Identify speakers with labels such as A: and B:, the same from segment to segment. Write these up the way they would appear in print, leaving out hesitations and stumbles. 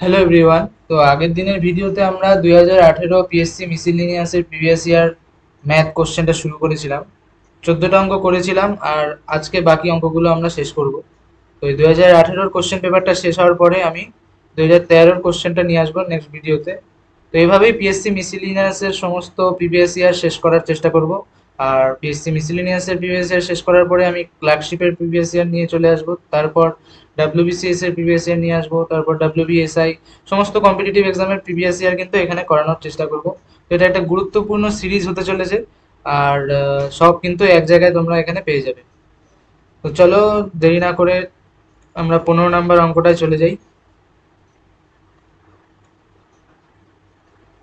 A: Hello everyone. তো আগের দিনের ভিডিওতে আমরা 2018 পিএসসি মিসিলিনিয়াসের প্রিভিয়াস ইয়ার ম্যাথ কোশ্চেনটা শুরু করেছিলাম। 14টা অঙ্ক করেছিলাম, আর আজকে বাকি অঙ্কগুলো আমরা শেষ করব। তো এই 2018-র কোশ্চেন পেপারটা শেষ হওয়ার পরে আমি 2013-র কোশ্চেনটা নিয়ে আসবো নেক্সট ভিডিওতে। তো এইভাবেই পিএসসি মিসিলিনিয়াসের সমস্ত প্রিভিয়াস ইয়ার শেষ করার চেষ্টা করব। আর পিএসসি মিসিলিনিয়াসের প্রিভিয়াস ইয়ার শেষ করার পরে আমি ক্লার্কশিপের প্রিভিয়াস ইয়ার নিয়ে চলে আসবো। তারপর ডাব্লিউবিসিএস এর প্রিভিয়াস ইয়ার নিয়ে আসবো, তারপর ডাব্লিউবিএসআই, সমস্ত কম্পিটিটিভ এক্সামের প্রিভিয়াস ইয়ার কিন্তু এখানে করানোর চেষ্টা করব। তো এটা একটা গুরুত্বপূর্ণ সিরিজ হতে চলেছে। আর সব কিন্তু এক জায়গায় তোমরা এখানে পেয়ে যাবে। তো চলো, দেরি না করে আমরা 15 নম্বর অঙ্কটায় চলে যাই।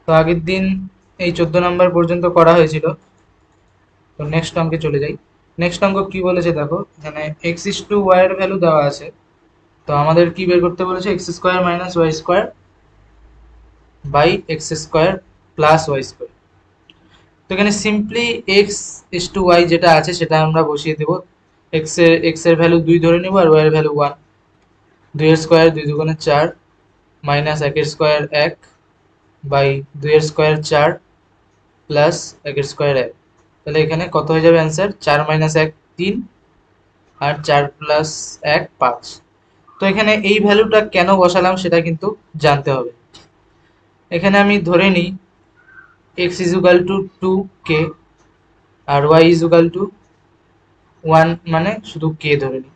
A: তো আগের দিন এই 14 নম্বর পর্যন্ত করা হয়েছিল। তো নেক্সট অঙ্কে চলে যাই। নেক্সট অঙ্ক কি বলেছে দেখো, এখানে এক্স ইস টু ওয়াই এর ভ্যালু দেওয়া আছে। তো আমাদের কি বের করতে বলেছে, x square minus y square by x square plus y square. তো এখানে simply x is two y যেটা আছে সেটা আমরা বসিয়ে দেবো। এক্স এর ভ্যালু 2 ধরে নেবো, আর ওয়াই এর ভ্যালু 1। 2 এর স্কোয়ার 2 দুগুণে 4, মাইনাস 1 এর স্কোয়ার 1 বাই 2 এর স্কোয়ার 4 প্লাস 1 এর স্কোয়ার 1। তাহলে এখানে কত হয়ে যাবে অ্যান্সার, 4 মাইনাস 1 3, আর 4 প্লাস 1 5। তো এখানে এই ভ্যালুটা কেন বসালাম সেটা কিন্তু জানতে হবে। এখানে আমি ধরে নিই x is equal to 2k, আর ওয়াই ইজ ইকুয়াল টু 1, মানে শুধু কে ধরে নিই।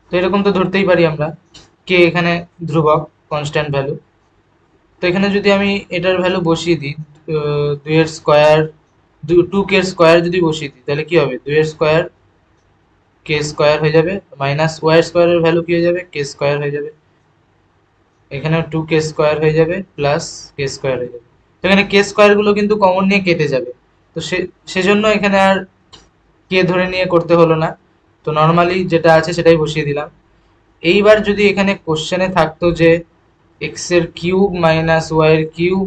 A: তো এরকম তো ধরতেই পারি আমরা, কে এখানে ধ্রুবক, কনস্ট্যান্ট ভ্যালু। তো এখানে যদি আমি এটার ভ্যালু বসিয়ে দিই, 2 এর স্কোয়ার 2k এর স্কোয়ার যদি বসিয়ে দিই তাহলে কি হবে, 2 এর স্কোয়ার কে স্কোয়ার হয়ে যাবে, মাইনাস ওয়াই স্কোয়ারের ভ্যালু কি হয়ে যাবে, কে স্কোয়ার হয়ে যাবে। এখানে 2k স্কোয়ার হয়ে যাবে প্লাস কে স্কোয়ার হয়ে যাবে। তো এখানে কে স্কোয়ার গুলো কিন্তু কমন নিয়ে কেটে যাবে। তো সেজন্য এখানে আর কে ধরে নিয়ে করতে হলো না। তো নর্মালি যেটা আছে সেটাই বসিয়ে দিলাম। এইবার যদি এখানে কোশ্চেনে থাকতো যে এক্স এর কিউব মাইনাস ওয়াই এর কিউব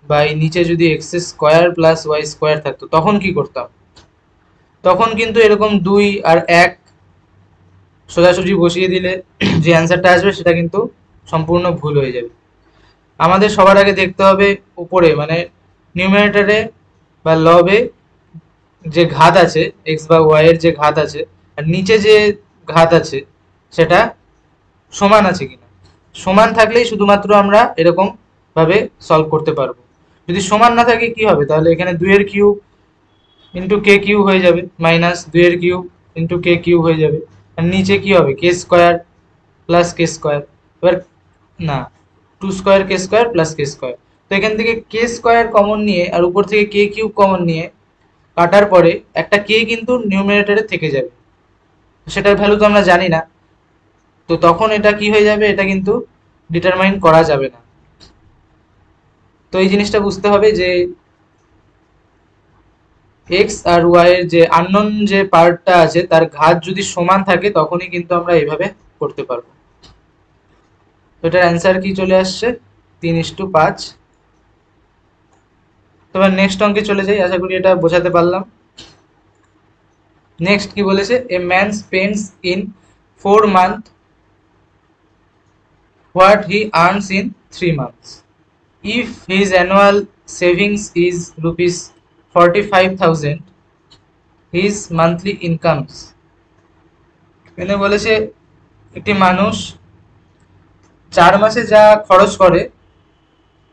A: বাই নিচে যদি x square plus y square থাকতো, তখন কি করতাম? তখন কিন্তু এরকম 2 আর 1 সোজাসুজি বসিয়ে দিলে যে অ্যান্সারটা আসবে সেটা কিন্তু সম্পূর্ণ ভুল হয়ে যাবে। আমাদের সবার আগে দেখতে হবে উপরে, মানে নিউমারেটরে বা লবে যে ঘাত আছে, এক্স বা ওয়াই এর যে ঘাত আছে, আর নিচে যে ঘাত আছে সেটা সমান আছে কিনা। সমান থাকলেই শুধুমাত্র আমরা এরকম ভাবে সলভ করতে পারবো। যদি সমান না থাকে কি হবে, তাহলে এখানে 2 এর কিউব ইন্টু কে কিউব হয়ে যাবে, মাইনাস 2 এর কিউব ইন্টু কে কিউব হয়ে যাবে, আর নিচে কি হবে, কে স্কোয়ার প্লাস কে স্কোয়ার। এবার না, 2 স্কোয়ার কে স্কোয়ার প্লাস কে স্কোয়ার। তো এখান থেকে কে স্কোয়ার কমন নিয়ে আর উপর থেকে কে কিউব কমন নিয়ে কাটার পরে একটা কে কিন্তু নিউমারেটরে থেকে যাবে। সেটার ভ্যালু তো আমরা জানি না। তো তখন এটা কি হয়ে যাবে, এটা কিন্তু ডিটারমাইন করা যাবে না। তো এই জিনিসটা বুঝতে হবে যে এক্স আর ওয়াই এর যে আননোন যে পার্টটা আছে তার ঘাত যদি সমান থাকে তখনই কিন্তু আমরা এইভাবে করতে পারবো। তো এটার অ্যান্সার কি চলে আসছে, 3:5। তো এবার নেক্সট অঙ্কে চলে যাই, আশা করি এটা বোঝাতে পারলাম। নেক্সট কি বলেছে, a man spends in 4 month what he earns in 3 months. If his annual savings is rupees 45,000, his monthly incomes, এখানে বলেছে একটি মানুষ 4 মাসে যা খরচ করে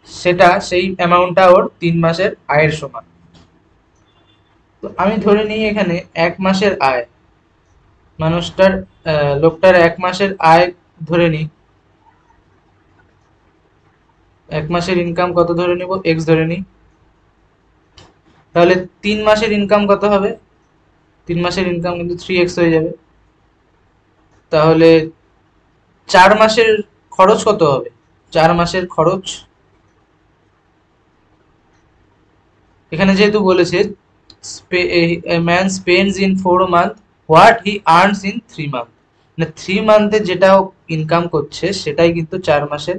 A: সেটা সেই অ্যামাউন্টটা ওর 3 মাসের আয়ের সমান। তো আমি ধরে নিই এখানে 1 মাসের আয়, মানুষটার লোকটার 1 মাসের আয় ধরে নিই। 1 মাসের ইনকাম কত ধরে নিব, এক্স ধরে নিই। তাহলে 3 মাসের ইনকাম কত হবে, 3 মাসের ইনকাম কিন্তু 3x হয়ে যাবে। তাহলে 4 মাসের খরচ কত হবে, 4 মাসের খরচ, এখানে যেহেতু বলেছে man spends in 4 month what he earns in 3 month, মানে 3 মান্থে যেটা ইনকাম করছে সেটাই কিন্তু 4 মাসের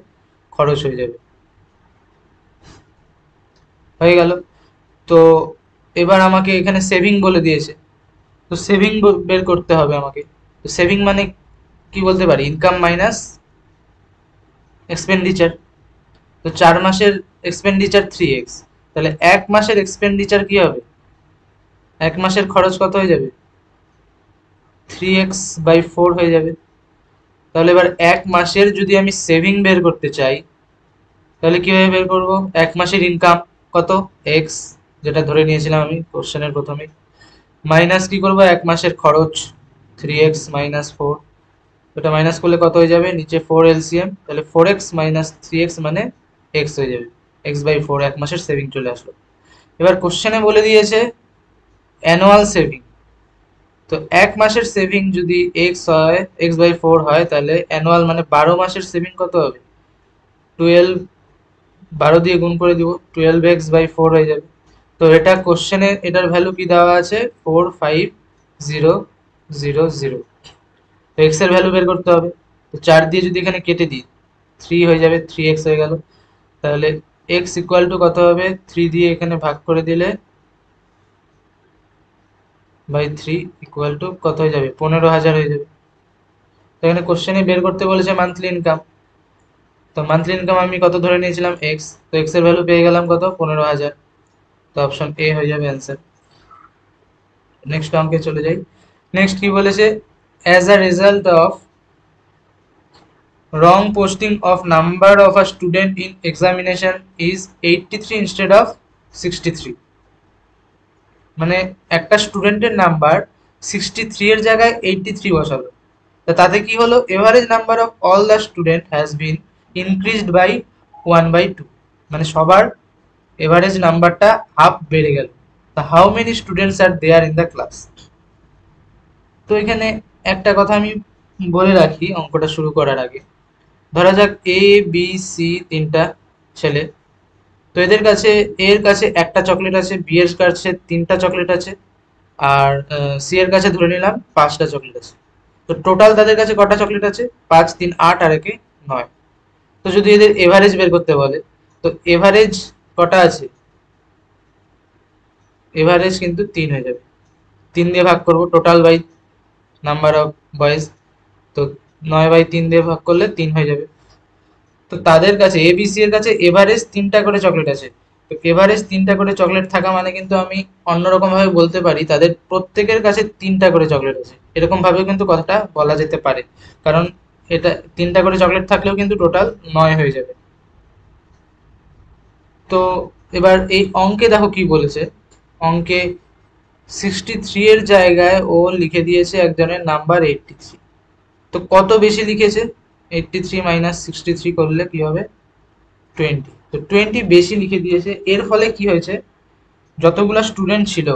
A: খরচ হয়ে যাবে। হয়ে গেল। তো এবার আমাকে এখানে সেভিং বলে দিয়েছে, তো সেভিং বের করতে হবে আমাকে। তো সেভিং মানে কি বলতে পারি, ইনকাম মাইনাস এক্সপেন্ডিচার। তো 4 মাসের এক্সপেন্ডিচার 3x, তাহলে 1 মাসের এক্সপেন্ডিচার কি হবে, 1 মাসের খরচ কত হয়ে যাবে, 3x/4 হয়ে যাবে। তাহলে এবার 1 মাসের যদি আমি সেভিং বের করতে চাই, তাহলে কিভাবে বের করব, 1 মাসের ইনকাম কত, এক্স, যেটা ধরে নিয়েছিলাম আমি কোশ্চেনের প্রথমে, মাইনাস কি করব 1 মাসের খরচ 3x - 4, ওটা মাইনাস করলে কত হয়ে যাবে, নিচে 4 এলসিএম, তাহলে 4x - 3x মানে x হয়ে যাবে, x/4, 1 মাসের সেভিং চলে আসলো। এবার কোশ্চেনে বলে দিয়েছে অ্যানুয়াল সেভিং, তো 1 মাসের সেভিং যদি x/4 হয়, তাহলে অ্যানুয়াল মানে 12 মাসের সেভিং কত হবে, 12, 12 দিয়ে গুণ করে দিব, 12x/4 হয়ে যাবে। তো এটা কোশ্চেনে এটার ভ্যালু কি দেওয়া আছে, 45000। তো এক্স এর ভ্যালু বের করতে হবে, তো 4 দিয়ে যদি এখানে কেটে দিই 3 হয়ে যাবে, 3x হয়ে গেল। তাহলে x ইকুয়াল টু কত হবে, 3 দিয়ে এখানে ভাগ করে দিলে বাই 3 ইকুয়াল টু কত হয়ে যাবে, 15000 হয়ে যাবে। তো এখানে কোশ্চেনে বের করতে বলেছে মান্থলি ইনকাম, তো মান্থলি ইনকাম আমি কত ধরে নিয়েছিলাম, এক্স, তো এক্স এর ভ্যালু পেয়ে গেলাম কত, 15000। তো অপশন এ হয়ে যাবে অ্যান্সার। নেক্সট অঙ্কে চলে যাই। নেক্সট কি বলেছে, as a result of wrong posting of number of a student in examination is 83 instead of 63, মানে একটা স্টুডেন্টের নাম্বার 63 এর জায়গায় 83 বসালো, তা তাতে কি হলো, average number of all the student has been increased by 1/2, মানে সবার এভারেজ নাম্বারটা হাফ বেড়ে গেল। তা how many students are there in the class. তো এখানে একটা কথা আমি বলে রাখি অঙ্কটা শুরু করার আগে, ধরা যাক এ বি সি তিনটা ছেলে, তো এর কাছে একটা চকলেট আছে, বি এর কাছে 3টা চকলেট আছে, আর সি এর কাছে ধরে নিলাম 5টা চকলেট আছে। তো টোটাল তাদের কাছে কটা চকলেট আছে, 5, 3, 8 আর একে 9। তো যদি এদের এভারেজ বের করতে বলে, তো এভারেজ কটা আছে, এভারেজ কিন্তু 3 হয়ে যাবে, 3 দিয়ে ভাগ করব total by number of boys, তো 9/3 দিয়ে ভাগ করলে 3 হয়ে যাবে। তো তাদের কাছে এ বি সি এর কাছে এভারেজ 3টা করে চকলেট আছে, তো এভারেজ 3টা করে চকলেট থাকা মানে কিন্তু আমি অন্যরকম ভাবে বলতে পারি তাদের প্রত্যেকের কাছে 3টা করে চকলেট আছে, এরকম ভাবে কিন্তু কথাটা বলা যেতে পারে, কারণ এটা 3টা করে চকলেট থাকলেও কিন্তু টোটাল 9 হয়ে যাবে। তো এবার এই অঙ্কে দেখো কি বলেছে, অঙ্কে 63 এর জায়গায় ও লিখে দিয়েছে একজনের নাম্বার 83, তো কত বেশি লিখেছে, 83 - 63 করলে কি হবে, 20, তো 20 বেশি লিখে দিয়েছে। এর ফলে কি হয়েছে, যতগুলো স্টুডেন্ট ছিল,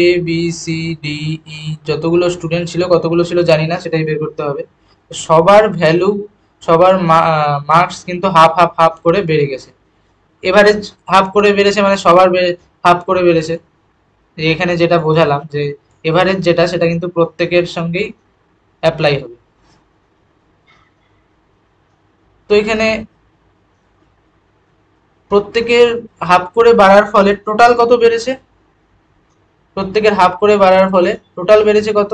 A: A B C D E, যতগুলো স্টুডেন্ট ছিল, কতগুলো ছিল জানি না, সেটাই বের করতে হবে। সবার ভ্যালু, সবার মার্কস কিন্তু হাফ হাফ হাফ করে বেড়ে গেছে, এভারেজ হাফ করে বেড়েছে মানে সবার হাফ করে বেড়েছে। এখানে যেটা বোঝালাম যে এভারেজ যেটা, সেটা কিন্তু প্রত্যেকের সঙ্গেই অ্যাপ্লাই হবে। তো এখানে প্রত্যেকের হাফ করে বাড়ার ফলে টোটাল কত বেড়েছে, প্রত্যেকের হাফ করে বাড়ার ফলে টোটাল বেড়েছে কত,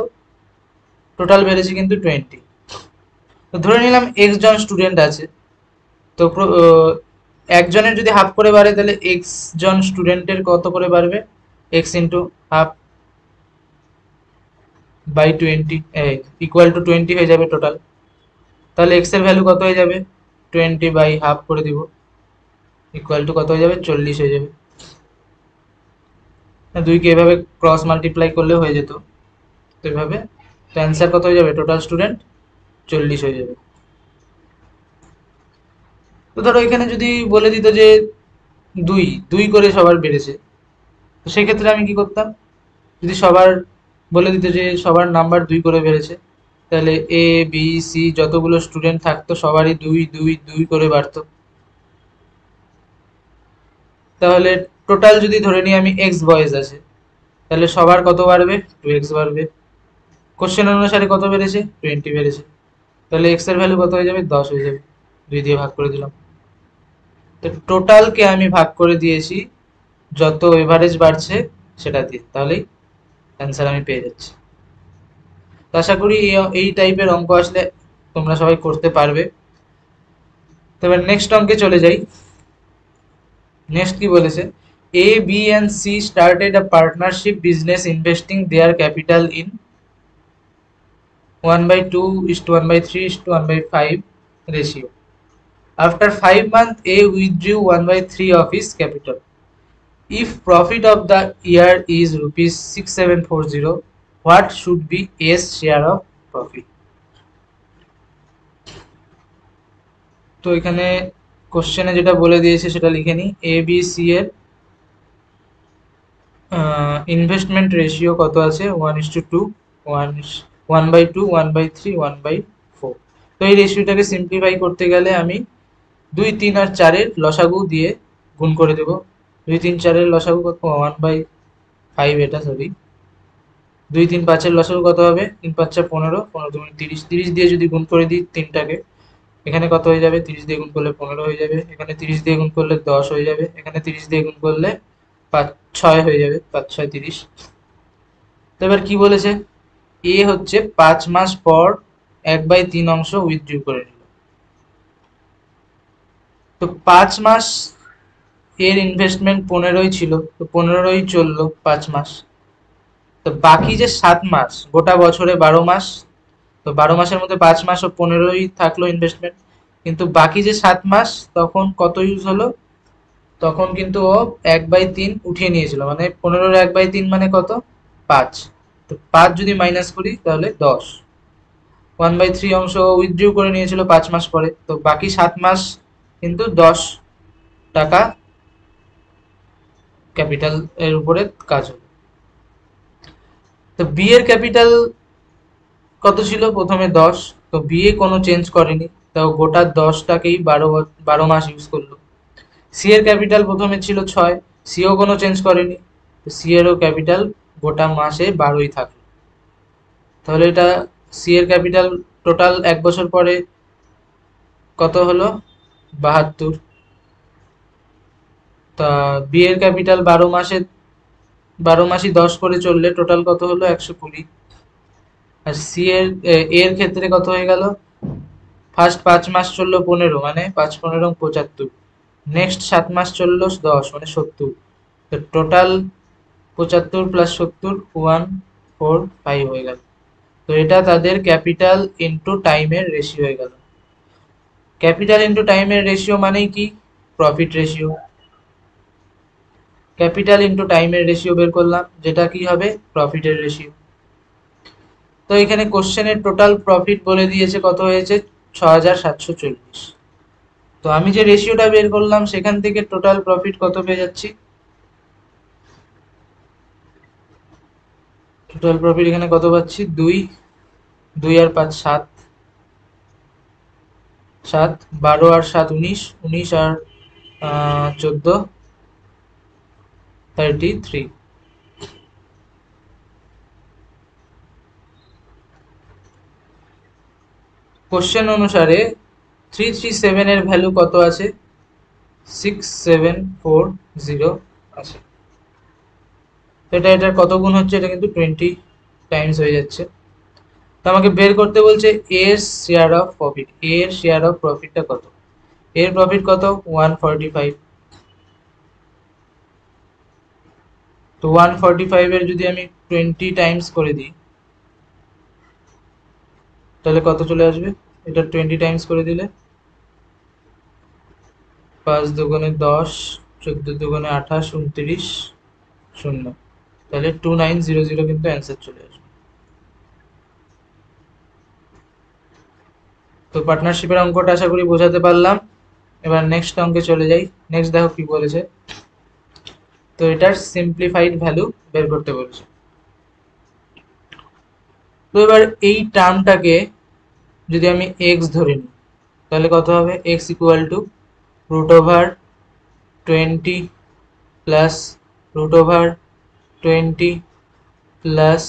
A: টোটাল বেড়েছে কিন্তু 20। তো ধরে নিলাম এক্স জন স্টুডেন্ট আছে, তো একজনের যদি হাফ করে বাড়ে, তাহলে এক্স জন স্টুডেন্টের কত করে বাড়বে, x into half by 20 equal to 20 হয়ে যাবে টোটাল। তাহলে এক্স এর ভ্যালু কত হয়ে যাবে, 20/হাফ করে দিব, ইকুয়াল টু কত হয়ে যাবে, 40 হয়ে যাবে। দুইকে এভাবে ক্রস মাল্টিপ্লাই করলে হয়ে যেত, তো এভাবে, তো অ্যান্সার কত হয়ে যাবে, টোটাল স্টুডেন্ট 40 হয়ে যাবে। তো ধরো এখানে যদি বলে দিত যে দুই দুই করে সবার বেড়েছে, তো সেক্ষেত্রে আমি কি করতাম, যদি সবার বলে দিত যে সবার নাম্বার 2 করে বেড়েছে, তাহলে এ বি সি যতগুলো স্টুডেন্ট থাকতো সবারই 2 2 2 করে বাড়তো। তাহলে টোটাল যদি ধরে নিই আমি এক্স বয়েজ আছে, তাহলে সবার কত বাড়বে, 2x বাড়বে। কোশ্চেন অনুসারে কত বেড়েছে, 20 বেড়েছে, তাহলে এক্স এর ভ্যালু কত হয়ে যাবে, 10 হয়ে যাবে, 2 দিয়ে ভাগ করে দিলাম। তো টোটালকে আমি ভাগ করে দিয়েছি যত এভারেজ বাড়ছে সেটা দিয়ে, তাহলেই অ্যান্সার আমি পেয়ে যাচ্ছি। আশা করি এই টাইপের অঙ্ক আসলে তোমরা সবাই করতে পারবে। তো এবার নেক্সট অঙ্কে চলে যাই। নেক্সট কি বলেছে, A B and C started a partnership business investing their capital in 1/2:1/3:1/5 ratio. After 5 months, A withdrew 1/3 of his capital. If profit of the year is rupees 6740, what should be A's share of profit? তো এখানে কোশ্চেনে যেটা বলে দিয়েছে সেটা লিখে নিই। A B C এর ইনভেস্টমেন্ট রেশিও কত আছে, 1:2, 1/2, 1/3, 1/4। তো এই রেশিওটাকে সিম্পলিফাই করতে গেলে আমি 2, 3 আর 4-এর লসাগু দিয়ে গুণ করে দেব। 2, 3, 4-এর লসাগু কত, 1/5, এটা সরি 2, 3, 5-এর লসাগু কত হবে, 3, 5, 15, 15 2 30, 30 দিয়ে যদি গুণ করে দিই তিনটাকে, এখানে কত হয়ে যাবে, 30 দিয়ে গুণ করলে 15 হয়ে যাবে, এখানে 30 দিয়ে গুণ করলে 10 হয়ে যাবে, এখানে 30 দিয়ে গুণ করলে 5, 6 হয়ে যাবে, 5, 6, 30। তো এবার কি বলেছে, এ হচ্ছে 5 মাস পর 1/3 অংশ উইথড্র করে নিল। তো 5 মাস এর ইনভেস্টমেন্ট 15ই ছিল, তো 15ই চললো 5 মাস। তো বাকি যে 7 মাস, গোটা বছরে 12 মাস, তো 12 মাসের মধ্যে 5 মাস ও 15ই থাকলো ইনভেস্টমেন্ট, কিন্তু বাকি যে 7 মাস তখন কত ইউজ হলো, তখন কিন্তু ও 1/3 উঠিয়ে নিয়েছিল, মানে 15-র 1/3 মানে কত, 5। তো 5 যদি মাইনাস করি তাহলে 10, 1/3 অংশ উইথড্র করে নিয়েছিল 5 মাস পরে, তো বাকি 7 মাস কিন্তু 10 টাকা ক্যাপিটাল এর উপরে কাজ হবে। তো বি এর ক্যাপিটাল কত ছিল, প্রথমে 10, তো বি এ কোনো চেঞ্জ করেনি, তাও গোটা 10টাকেই 12 মাস ইউজ করলো। সি এর ক্যাপিটাল প্রথমে ছিল 6, সিও কোনো চেঞ্জ করেনি, তো সি এরও ক্যাপিটাল গোটা মাসে 12ই থাকলো। তাহলে এটা সি এর ক্যাপিটাল টোটাল 1 বছর পরে কত হলো, 72। তা বি এর ক্যাপিটাল 12 মাসই 10 করে চললে টোটাল কত হলো, 120। আর সি এর এর ক্ষেত্রে কত হয়ে গেল, ফার্স্ট 5 মাস চললো 15, মানে 5, 15, 75। নেক্সট 7 মাস চললো 10, মানে 70। তো টোটাল 75 প্লাস 70, 145 হয়ে গেল। তো এটা তাদের ক্যাপিটাল ইনটু টাইমের রেশিও হয়ে গেল। ক্যাপিটাল ইনটু টাইমের রেশিও মানেই কি, প্রফিট রেশিও। ক্যাপিটাল ইনটু টাইমের রেশিও বের করলাম, যেটা কি হবে, প্রফিটের রেশিও। তো এখানে কোশ্চেনের টোটাল প্রফিট বলে দিয়েছে কত হয়েছে, 6740। তো আমি যে রেশিওটা বের করলাম সেখান থেকে টোটাল প্রফিট কত পেয়ে যাচ্ছি, টোটাল প্রফিট এখানে কত পাচ্ছি, 2, 2 আর 5 7, 7, 12 আর 7 19, 19 আর 14, 33। কোশ্চেন অনুসারে 337 এর ভ্যালু কত আছে, 6740 আছে। এটার কত গুণ হচ্ছে, এটা কিন্তু 20 টাইমস হয়ে যাচ্ছে। তো আমাকে বের করতে বলছে এর শেয়ার অফ প্রফিট, এর শেয়ার অফ প্রফিটটা কত, এর প্রফিট কত, 145। তো 145 এর যদি আমি 20 টাইমস করে দিই তাহলে কত চলে আসবে, এটা 20 টাইমস করে দিলে 5 দুগুণে 10, 14 দুগুণে 28, 29, 0, তাহলে 2900 কিন্তু অ্যান্সার চলে আসবে। তো পার্টনারশিপের অঙ্কটা আশা করি বোঝাতে পারলাম। এবার নেক্সট অঙ্কে চলে যাই। নেক্সট দেখো কি বলেছে, তো এটার সিম্পলিফাইড ভ্যালু বের করতে বলেছে। তো এবার এই টার্মটাকে যদি আমি এক্স ধরে নিই তাহলে কত হবে, x equal to √20 plus √20 plus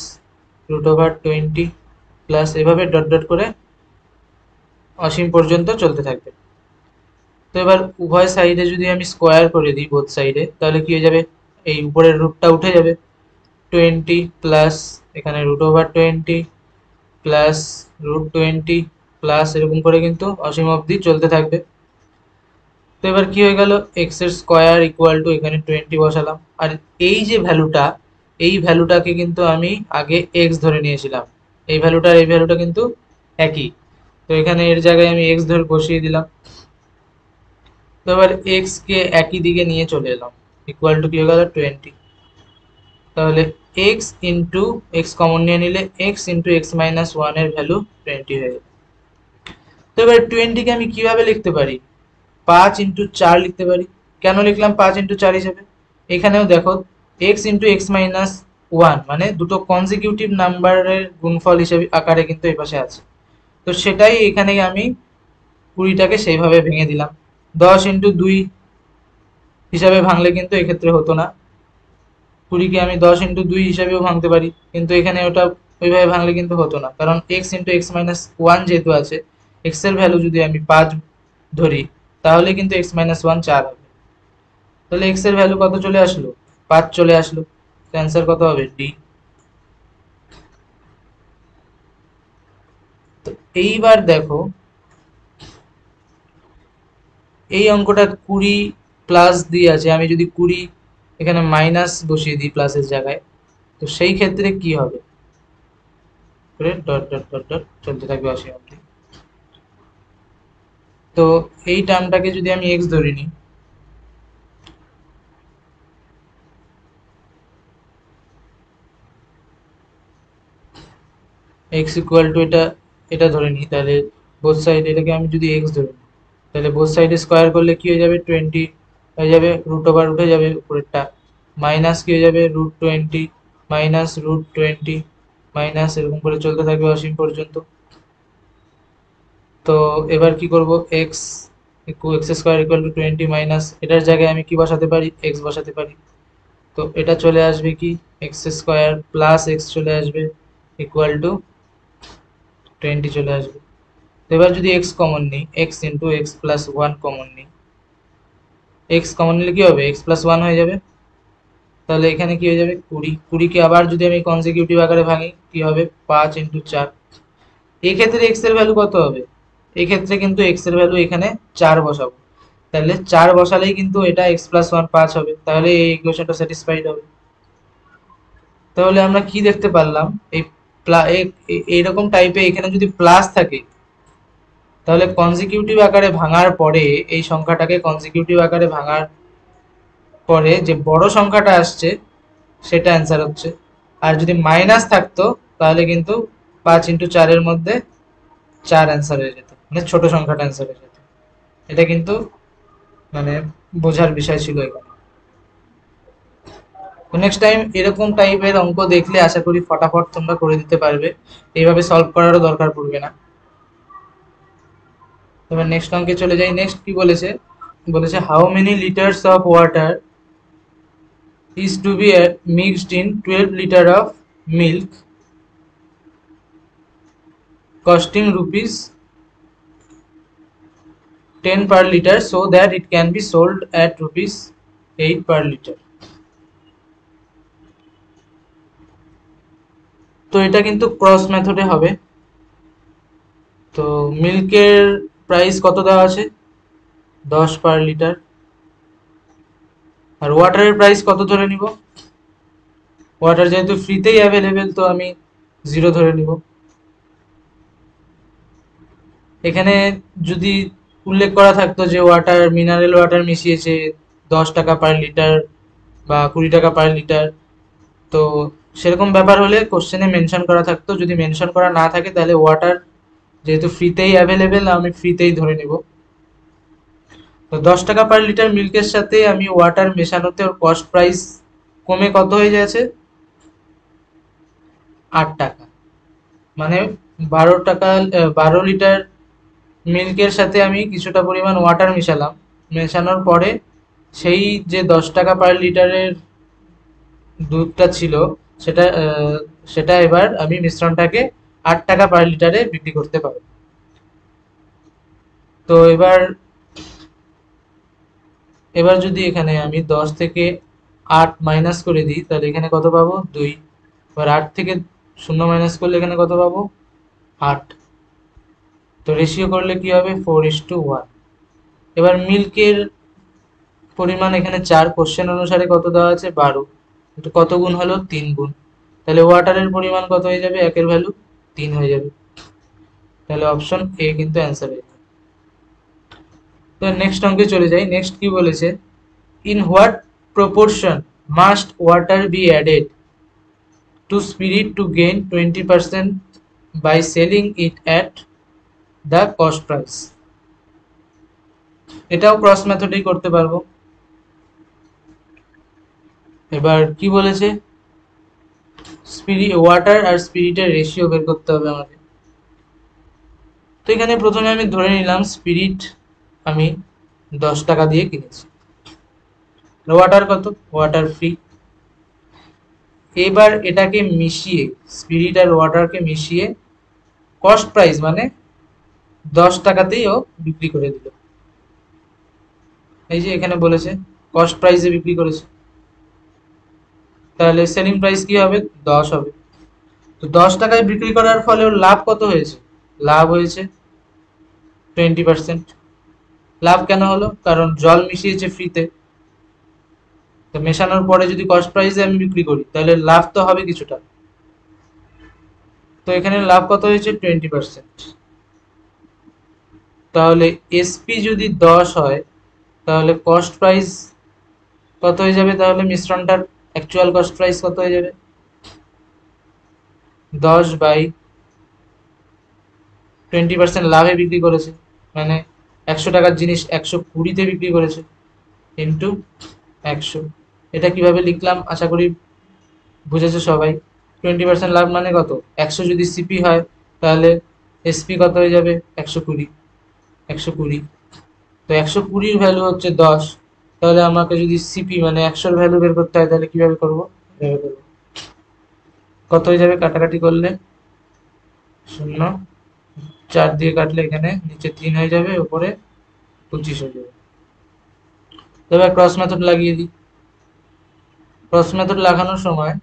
A: √20 plus এভাবে ডট ডট করে অসীম পর্যন্ত চলতে থাকবে। তো এবার উভয় সাইডে যদি আমি স্কোয়ার করে দিই বোথ সাইডে, তাহলে কি হয়ে যাবে, এই উপরের রুটটা উঠে যাবে, 20 প্লাস এখানে √20 প্লাস √20 প্লাস এরকম করে কিন্তু অসীম অবধি চলতে থাকবে। তো এবার কি হয়ে গেল, এক্স এর স্কোয়ার ইকুয়াল টু এখানে 20 বসালাম, আর এই যে ভ্যালুটা, এই ভ্যালুটাকে কিন্তু আমি আগে এক্স ধরে নিয়েছিলাম, এই ভ্যালুটা আর এই ভ্যালুটা কিন্তু একই, তো এখানে এর জায়গায় আমি এক্স ধরে বসিয়ে দিলাম। তো এবার এক্স কে একই দিকে নিয়ে চলে এলাম, ইকুয়াল টু কি হয়ে গেল 20। তাহলে এক্স ইন্টু এক্স কমন নিয়ে নিলে x into x minus one এর ভ্যালু 20 হয়ে গেল। তো এবার 20কে আমি কিভাবে লিখতে পারি, 5 × 4 লিখতে পারি। কেন লিখলাম 5 × 4 হিসেবে, এখানেও দেখো x into x minus one মানে দুটো কনজিকিউটিভ নাম্বারের গুণফল হিসেবে আকারে কিন্তু এই পাশে আছে, তো সেটাই এখানে আমি 20টাকে সেইভাবে ভেঙে দিলাম। 10 × 2 হিসাবে ভাঙলে কিন্তু এক্ষেত্রে হতো না, 20কে আমি 10 × 2 হিসাবেও ভাঙতে পারি, কিন্তু এখানে ওটা ওইভাবে ভাঙলে কিন্তু হতো না, কারণ x into x minus one যেহেতু আছে, এক্স এর ভ্যালু যদি আমি 5 ধরি তাহলে কিন্তু এক্স মাইনাস ওয়ান 4 হবে। তাহলে এক্স এর ভ্যালু কত চলে আসলো, 5 চলে আসলো। অ্যান্সার কত হবে, ডি। তো এইবার দেখো এই অঙ্কটা 20 প্লাস দিয়ে আছে, আমি যদি 20 এখানে মাইনাস বসিয়ে দিই প্লাসের জায়গায়, তো সেই ক্ষেত্রে কি হবে, ডট ডট ডট ডট চলতে থাকবে অসীম অবধি। তো এই টার্মটাকে যদি আমি এক্স ধরে নিই, এক্স ইকুয়াল টু এটা এটা ধরে নিই, তাহলে বোথ সাইড এটাকে আমি যদি এক্স ধরে নিই, তাহলে বোথ সাইডে স্কোয়ার করলে কি হয়ে যাবে, 20 হয়ে যাবে, রুট ওভার উঠে যাবে উপরেরটা, মাইনাস কি হয়ে যাবে √20 মাইনাস √20 মাইনাস এরকম করে চলতে থাকবে অসীম পর্যন্ত। তো এবার কি করব, x x square equal to 20 minus এটার জায়গায় আমি কি বসাতে পারি, এক্স বসাতে পারি। তো এটা চলে আসবে কি, এক্স স্কোয়ার প্লাস এক্স চলে আসবে ইকুয়াল টু 20 চলে আসবে। তো এবার যদি এক্স কমন নিই, x into x plus one common নিই, এক্স কমন নিলে কি হবে, এক্স প্লাস ওয়ান হয়ে যাবে। তাহলে এখানে কি হয়ে যাবে 20, 20কে আবার যদি আমি কনজিকিউটিভ আকারে ভাঙি কি হবে, 5 × 4। এই ক্ষেত্রে এক্স এর ভ্যালু কত হবে, এই ক্ষেত্রে কিন্তু এক্স এর ভ্যালু এখানে 4 বসাবো, তাহলে 4 বসালেই কিন্তু এটা এক্স প্লাস ওয়ান 5 হবে, তাহলে এই ইকুয়েশনটা স্যাটিসফাইড হবে। তাহলে আমরা কি দেখতে পারলাম, এই এইরকম টাইপে এখানে যদি প্লাস থাকে, তাহলে কনজিকিউটিভ আকারে ভাঙার পরে এই সংখ্যাটাকে কনজিকিউটিভ আকারে ভাঙার পরে যে বড় সংখ্যাটা আসছে সেটা অ্যান্সার হচ্ছে, আর যদি মাইনাস থাকতো তাহলে কিন্তু 5 × 4 মধ্যে 4 অ্যান্সার হয়ে যেত, মানে ছোট সংখ্যাটা অ্যান্সার হয়ে যেত। এটা কিন্তু মানে বোঝার বিষয় ছিল এখানে। তো নেক্সট টাইম এরকম টাইপের অঙ্ক দেখলে আশা করি ফটাফট তোমরা করে দিতে পারবে, এইভাবে সলভ করারও দরকার পড়বে না। এবার নেক্সট অঙ্কে চলে যাই। নেক্সট কি বলেছে, বলেছে how many litres of water is to be mixed in 12 liter of milk costing rupees 10 per liter so that it can be sold at rupees 8 per liter। তো এটা কিন্তু ক্রস মেথডে হবে। তো মিল্কের প্রাইস কত দেওয়া আছে, 10 পার লিটার, আর ওয়াটারের price কত ধরে নিব, ওয়াটার যেহেতু ফ্রিতেই অ্যাভেলেবেল তো আমি 0 ধরে নিব। এখানে যদি উল্লেখ করা থাকতো যে ওয়াটার মিনারেল ওয়াটার মিশিয়েছে 10 টাকা পার লিটার বা 20 টাকা পার লিটার, তো সেরকম ব্যাপার হলে কোশ্চেনে মেনশন করা থাকতো, যদি মেনশন করা না থাকে তাহলে ওয়াটার যেহেতু ফ্রিতেই অ্যাভেলেবেল আমি ফ্রিতেই ধরে নেব। তো 10 টাকা পার লিটার মিল্কের সাথে আমি ওয়াটার মেশানোতে ওর কস্ট প্রাইস কমে কত হয়ে যাচ্ছে, 8 টাকা, মানে 12 টাকা, 12 লিটার মিল্কের সাথে আমি কিছুটা পরিমাণ ওয়াটার মেশালাম, মেশানোর পরে সেই যে 10 টাকা পার লিটারের দুধটা ছিল সেটা সেটা এবার আমি মিশ্রণটাকে 8 টাকা পার লিটারে বিক্রি করতে পারবো। তো এবার এবার যদি এখানে আমি 10 থেকে 8 মাইনাস করে দিই তাহলে এখানে কত পাবো, 2। এবার 8 থেকে 0 মাইনাস করলে এখানে কত পাবো, 8। তো রেশিও করলে কি হবে 4:1। এবার মিল্কের পরিমাণ এখানে 4, কোশ্চেন অনুসারে কত দেওয়া আছে 12, এটা কত গুণ হলো 3 গুণ। তাহলে ওয়াটারের পরিমাণ কত হয়ে যাবে, একের ভ্যালু 3 হয়ে যাবে। তাহলে অপশন এ কিন্তু অ্যান্সার হয়ে যাবে। তো নেক্সট অঙ্কে চলে যাই। নেক্সট কি বলেছে, in what proportion must water be added to spirit to gain 20% by selling it at the cost price. এটাও ক্রস মেথডেই করতে পারবো। এবার কি বলেছে, স্পিরিট ওয়াটার আর স্পিরিটের রেশিও বের করতে হবে আমাদের। তো এখানে প্রথমে আমি ধরে নিলাম স্পিরিট আমি 10 টাকা দিয়ে কিনেছি, ওয়াটার কত, ওয়াটার ফ্রি। এবার এটাকে মিশিয়ে, স্পিরিট আর ওয়াটারকে মিশিয়ে কস্ট প্রাইস মানে 10 টাকাতেই ও বিক্রি করে দিল। এই যে এখানে বলেছে কস্ট প্রাইসে বিক্রি করেছে, তাহলে সেলিং প্রাইস কি হবে 10 হবে। তো 10 টাকায় বিক্রি করার ফলে ওর লাভ কত হয়েছে, লাভ হয়েছে 20%। লাভ কেন হলো, কারণ জল মিশিয়েছে ফ্রিতে, তো মেশানোর পরে যদি কস্ট প্রাইসে আমি বিক্রি করি তাহলে লাভ তো হবে কিছুটা। তো এখানে লাভ কত হয়েছে 20%। তাহলে এসপি যদি 10 হয় তাহলে কস্ট প্রাইস কত হয়ে যাবে, তাহলে মিশ্রণটার অ্যাকচুয়াল কস্ট প্রাইস কত হয়ে যাবে 10/20% লাভে বিক্রি করেছে, মানে 100 টাকার জিনিস 120-তে বিক্রি করেছে, ইন্টু 100। এটা কিভাবে লিখলাম আশা করি বুঝেছো সবাই। 20% লাভ মানে কত, 100 যদি সিপি হয় তাহলে এসপি কত হয়ে যাবে 120, 120। তো 120-র ভ্যালু হচ্ছে 10, তাহলে আমাকে যদি সিপি মানে 100-র ভ্যালু বের করতে হয় তাহলে কিভাবে করবো, এভাবে করবো। কত হয়ে যাবে কাটাকাটি করলে 0, 4 দিয়ে কাটলে এখানে নিচে 3 হয়ে যাবে, উপরে 25 হয়ে যাবে। এবার ক্রস মেথড লাগিয়ে দিই। ক্রস মেথড লাগানোর সময়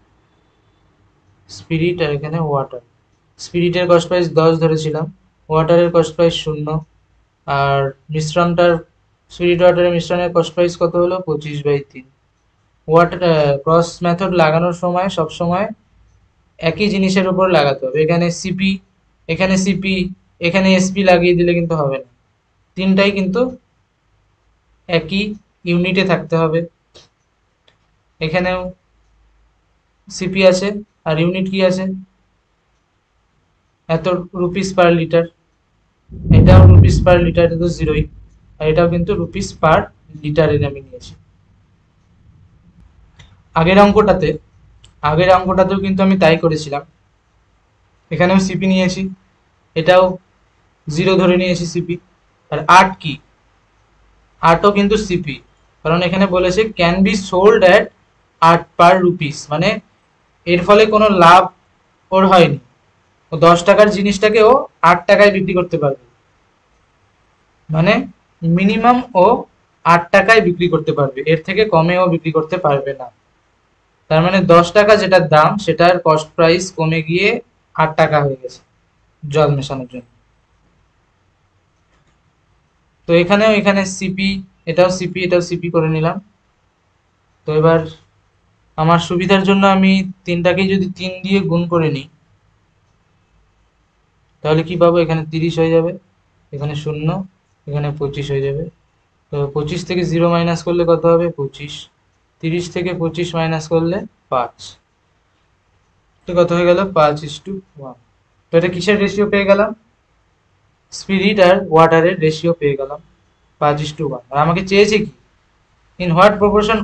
A: স্পিরিট আর এখানে ওয়াটার, স্পিরিটের কস্ট প্রাইস 10 ধরেছিলাম, ওয়াটারের কস্ট প্রাইস 0, আর মিশ্রণটার স্পিরিট ওয়াটারের মিশ্রণের কস্ট প্রাইস কত হলো 25/3। ওয়াটার ক্রস মেথড লাগানোর সময় সব সময় একই জিনিসের উপর লাগাতে হবে। এখানে সিপি, এখানে সিপি, এখানে এসপি লাগিয়ে দিলে কিন্তু হবে না, তিনটাই কিন্তু একই ইউনিটে থাকতে হবে। এখানেও সিপি আছে আর ইউনিট কি আছে, এত রুপিস পার লিটার, এটাও রুপিস পার লিটার, এটা তো জিরোই, আর এটাও কিন্তু রুপিস পার লিটারে আমি নিয়েছি। আগের অঙ্কটাতে, আগের অঙ্কটাতেও কিন্তু আমি তাই করেছিলাম, এখানেও সিপি নিয়েছি, এটাও 0 ধরে নিয়েছি সিপি। আর 8 কি, 8ও কিন্তু সিপি, কারণ এখানে বলেছে can be sold at 8 per rupees, মানে এর ফলে কোনো লাভ ওর হয়নি, ও 10 টাকার জিনিসটাকে ও 8 টাকায় বিক্রি করতে পারবে, মানে মিনিমাম ও 8 টাকায় বিক্রি করতে পারবে, এর থেকে কমে ও বিক্রি করতে পারবে না। তার মানে 10 টাকা যেটার দাম সেটার কস্ট প্রাইস কমে গিয়ে 8 টাকা হয়ে গেছে জল মেশানোর জন্য। তো এখানেও এখানে সিপি, এটাও সিপি, এটাও সিপি করে নিলাম। তো এবার আমার সুবিধার জন্য আমি তিনটাকেই যদি 3 দিয়ে গুণ করে নিই তাহলে কি পাবো, এখানে 30 হয়ে যাবে, এখানে 0, এখানে 25 হয়ে যাবে। তো 25 থেকে 0 মাইনাস করলে কত হবে 25, 30 থেকে 25 মাইনাস করলে 5, তো কত হয়ে গেল 5:1। তো এটা কিসের রেশিও পেয়ে গেলাম, স্পিরিট আর ওয়াটারের রেশিও পেয়ে গেলাম 5:1। আর আমাকে চেয়েছে কি, in what proportion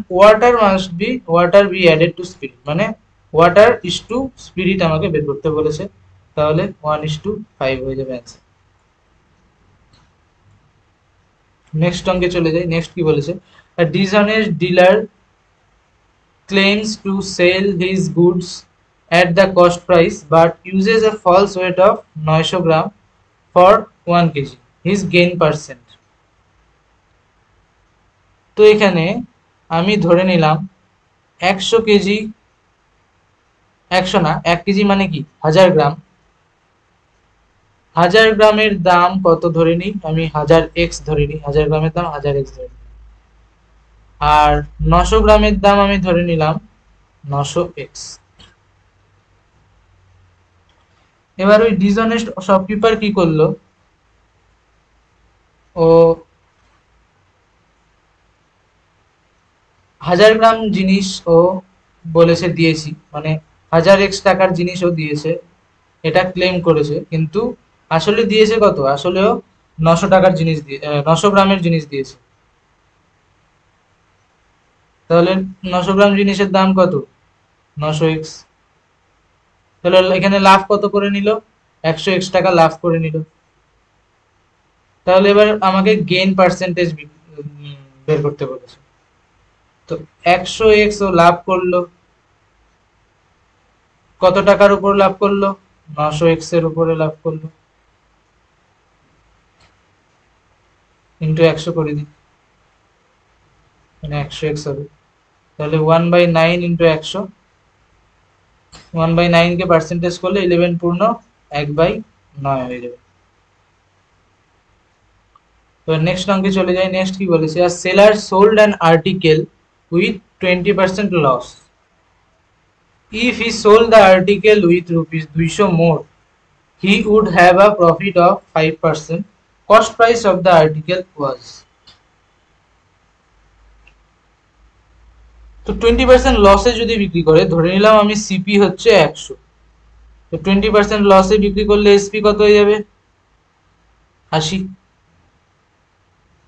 A: water be added to spirit, মানে ওয়াটার ইস টু স্পিরিট আমাকে বের করতে বলেছে, তাহলে 1:5 হয়ে যাবে অ্যান্সার। নেক্সট অঙ্কে চলে যাই। নেক্সট কি বলেছে, a dishonest dealer claims to sell his goods at the cost price but uses a false weight of 900 gram for 1 kg, his gain percent। তো এখানে আমি ধরে নিলাম 100 কেজি, 100 না, 1 কেজি মানে কি 1000 গ্রাম, 1000 গ্রামের দাম কত ধরে নিই, আমি 1000 x ধরে নিই, 1000 গ্রামের দাম 1000 x ধরে নিই। আর 900 গ্রামের দাম আমি ধরে নিলাম 900 x। এবার ওই ডিসঅনেস্ট শপকিপার কি করলো, ও 1000 গ্রাম জিনিস ও বলেছে দিয়েছি, মানে 1000 x টাকার জিনিস ও দিয়েছে, এটা ক্লেম করেছে, কিন্তু আসলে দিয়েছে কত, আসলেও 900 টাকার জিনিস দিয়ে 900 গ্রামের জিনিস দিয়েছে। তাহলে 900 গ্রাম জিনিসের দাম কত, 900 x। তাহলে এখানে লাভ কত করে নিল, 100 x টাকা লাভ করে নিল। তাহলে এবার আমাকে গেইন পার্সেন্টেজ বের করতে বলেছে। তো 100 x ও লাভ করলো, কত টাকার উপর লাভ করলো, 900 x এর উপরে লাভ করলো, ইন্টু 100 করে দিই, মানে 100 x হবে। তাহলে 1/9 ইন্টু 100, 1/9 কে পার্সেন্টেজ করলে 11 পূর্ণ 1/9 হয়ে যাবে। তো নেক্সট অঙ্কে চলে যাই। নেক্সট কি বলেছে, আর seller sold an article with 20% লস, if he sold the article with rupees 200 more, he would have a profit of 5%. Cost price of the article was, তো 20% লসে যদি বিক্রি করে, ধরে নিলাম আমি সিপি হচ্ছে 100, তো 20% লসে বিক্রি করলে এসপি কত হয়ে যাবে, 80।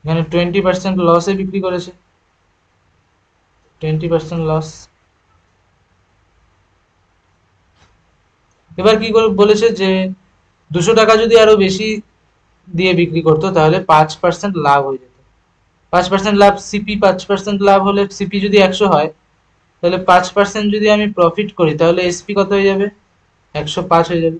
A: এখানে 20% লসে বিক্রি করেছে, 20% লস। এবার কি করে বলেছে যে 200 টাকা যদি আরো বেশি দিয়ে বিক্রি করতো তাহলে 5% লাভ হয়ে যেত। 5% লাভ, সিপি 5% লাভ হলে, সিপি যদি 100 হয় তাহলে 5% যদি আমি প্রফিট করি তাহলে এসপি কত হয়ে যাবে, 105 হয়ে যাবে।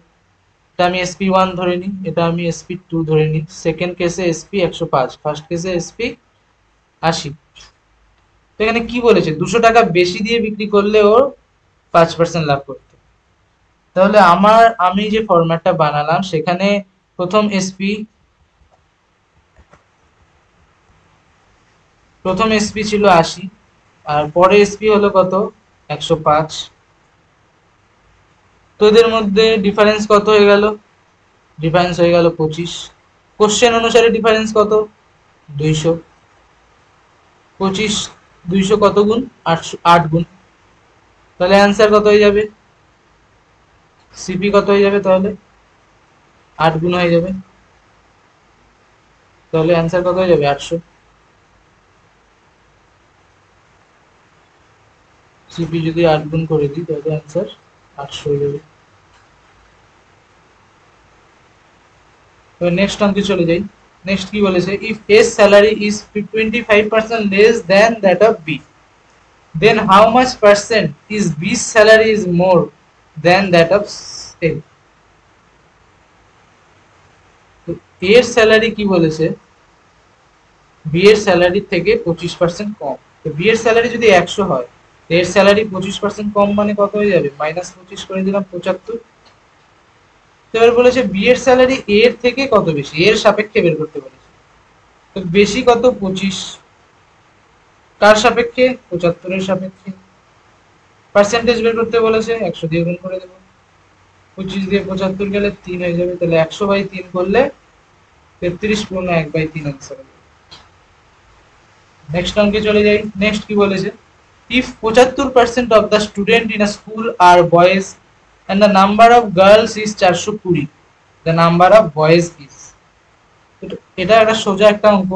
A: এটা আমি এসপি 1 ধরে নিই, এটা আমি এসপি 2 ধরে নিই। সেকেন্ড কেসে এসপি 105, ফার্স্ট কেসে এসপি 80। তো এখানে কি বলেছে, 200 টাকা বেশি দিয়ে বিক্রি করলে ওর 5% লাভ করতে। তাহলে আমি যে ফরম্যাটটা বানালাম সেখানে প্রথম এসপি ছিল 80, আর পরে এসপি হলো কত, 105। তো এদের মধ্যে ডিফারেন্স কত হয়ে গেল, ডিফারেন্স হয়ে গেল 25। কোশ্চেন অনুসারে ডিফারেন্স কত, 200। 25 200 কত গুণ, 800, 8 গুণ। তাহলে অ্যান্সার কত হয়ে যাবে, সিপি কত হয়ে যাবে, তাহলে 8 গুণ হয়ে যাবে। তাহলে অ্যান্সার কত হয়ে যাবে, 800। সিপি যদি 8 গুণ করে দিই তাহলে অ্যান্সার 800 হয়ে যাবে। এবার নেক্সট অঙ্কে চলে যাই। নেক্সট কি বলেছে, if S salary is 25% less than that of B, then how much percent is B's salary is more than that of A? তো এর স্যালারি কি বলেছে, বি এর স্যালারি থেকে 25% কম। তো বি এর স্যালারি যদি 100 হয়, এর স্যালারি 25% কম, মানে কত হয়ে যাবে, -25 করে দিলাম, 75। তো এবার বলেছে বি এর স্যালারি এর থেকে কত বেশি, এর সাপেক্ষে বের করতে বলেছে। তো বেশি কত, 25, কার সাপেক্ষে, 75 এর সাপেক্ষে। পার্সেন্টেজ বের করতে বলেছে, 100 দিয়ে গুণ করে দেবো, 25 দিয়ে 75 গেলে 3 হয়ে যাবে, তাহলে 100/3 করলে 33 পূর্ণ 1/3 আনসার হবে। নেক্সট অঙ্কে চলে যাই। নেক্সট কি বলেছে, if 75% of the student in a school are boys and the number of girls is 420, the number of boys is, এটা একটা সোজা একটা অঙ্ক।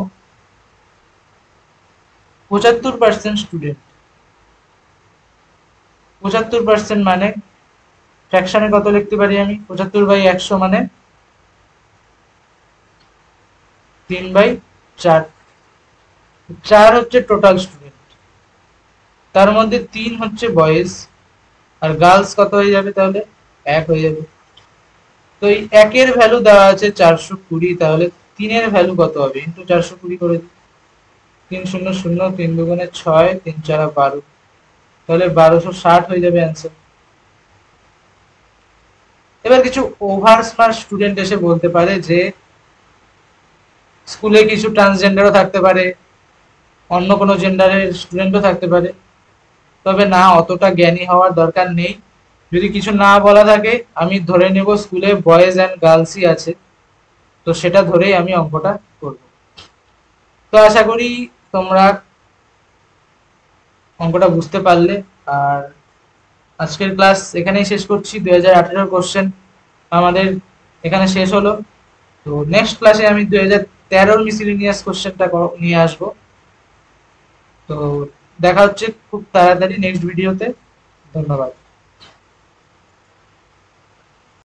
A: 75% স্টুডেন্ট, 75% মানে ফ্র্যাকশনে কত লিখতে পারি আমি, 75/100 মানে 3/4। 4 হচ্ছে টোটাল স্টুডেন্ট, তার মধ্যে 3 হচ্ছে বয়েজ, আর গার্লস কত হয়ে যাবে, তাহলে 1 হয়ে যাবে। তো এই 1 এর ভ্যালু দেওয়া আছে 420, তাহলে 3 এর ভ্যালু কত হবে, ইন্টু 420 করে দিই। 3 0 0, 3 দুগুণে 6, 3 4 12, তাহলে 1260 হয়ে যাবে অ্যান্সার। এবার কিছু ওভার স্মার্ট স্টুডেন্ট এসে বলতে পারে যে স্কুলে কিছু ট্রান্সজেন্ডারও থাকতে পারে, অন্য কোনো জেন্ডারের স্টুডেন্টও থাকতে পারে। তবে না, অতটা জ্ঞানী হওয়ার দরকার নেই। যদি কিছু না বলা থাকে আমি ধরে নেব স্কুলে বয়েজ অ্যান্ড গার্লসই আছে, তো সেটা ধরেই আমি অঙ্কটা করব। তো আশা করি তোমরা অঙ্কটা বুঝতে পারলে। আর আজকের ক্লাস এখানেই শেষ করছি। 2018 কোশ্চেন আমাদের এখানে শেষ হলো। তো নেক্সট ক্লাসে আমি 2013 মিসিলিনিয়াস কোশ্চেনটা নিয়ে আসবো। তো দেখা হচ্ছে খুব তাড়াতাড়ি নেক্সট ভিডিওতে। ধন্যবাদ।